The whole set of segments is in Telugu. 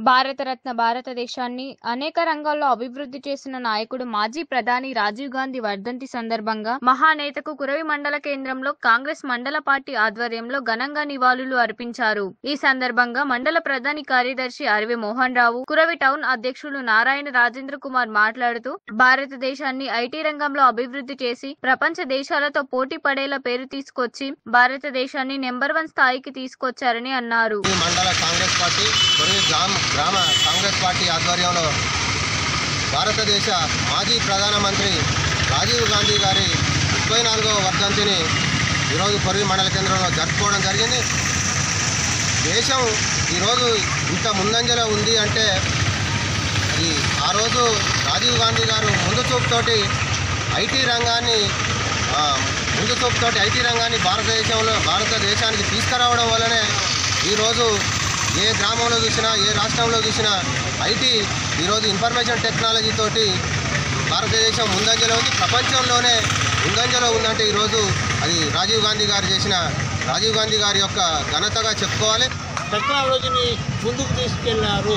భారతరత్న భారతదేశాన్ని అనేక రంగాల్లో అభివృద్ధి చేసిన నాయకుడు మాజీ ప్రధాని రాజీవ్ గాంధీ వర్ధంతి సందర్భంగా మహానేతకు కురవి మండల కేంద్రంలో కాంగ్రెస్ మండల పార్టీ ఆధ్వర్యంలో ఘనంగా నివాళులు అర్పించారు. ఈ సందర్భంగా మండల ప్రధాని కార్యదర్శి అరివి మోహన్ రావు, కురవి టౌన్ అధ్యక్షులు నారాయణ రాజేంద్ర కుమార్ మాట్లాడుతూ భారతదేశాన్ని ఐటీ రంగంలో అభివృద్ధి చేసి ప్రపంచ దేశాలతో పోటీ పడేలా పేరు తీసుకొచ్చి భారతదేశాన్ని నెంబర్ 1 స్థాయికి తీసుకొచ్చారని అన్నారు. మండల కాంగ్రెస్ పార్టీ గ్రామ కాంగ్రెస్ పార్టీ ఆధ్వర్యంలో భారతదేశ మాజీ ప్రధానమంత్రి రాజీవ్ గాంధీ గారి 34వ వర్ధంతిని ఈరోజు కొరవి మండల కేంద్రంలో జరుపుకోవడం జరిగింది. దేశం ఈరోజు ఇంత ముందంజలో ఉంది అంటే అది ఆ రోజు రాజీవ్ గాంధీ గారు ముందు చూపుతోటి ఐటీ రంగాన్ని భారతదేశానికి తీసుకురావడం వల్లనే ఈరోజు ఏ గ్రామంలో చూసినా ఏ రాష్ట్రంలో చూసినా ఐటీ ఈరోజు ఇన్ఫర్మేషన్ టెక్నాలజీ తోటి భారతదేశం ముందంజలో ఉంది, ప్రపంచంలోనే ముందంజలో ఉందంటే ఈరోజు అది రాజీవ్ గాంధీ గారి యొక్క ఘనతగా చెప్పుకోవాలి. టెక్నాలజీని ముందుకు తీసుకెళ్లారు.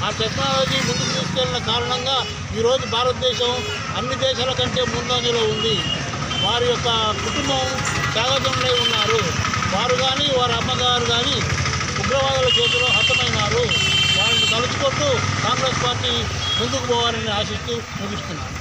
ఆ టెక్నాలజీ ముందుకు తీసుకెళ్లిన కారణంగా ఈరోజు భారతదేశం అన్ని దేశాల కంటే ముందంజలో ఉంది. వారి యొక్క కుటుంబం త్యాగంలో ఉన్నారు. వారు కానీ వారి అమ్మగారు కానీ ఉగ్రవాదుల చేతిలో హతమైనారు. వారిని తలుచుకుంటూ కాంగ్రెస్ పార్టీ ముందుకు పోవాలని ఆశిస్తూ ముగిస్తున్నారు.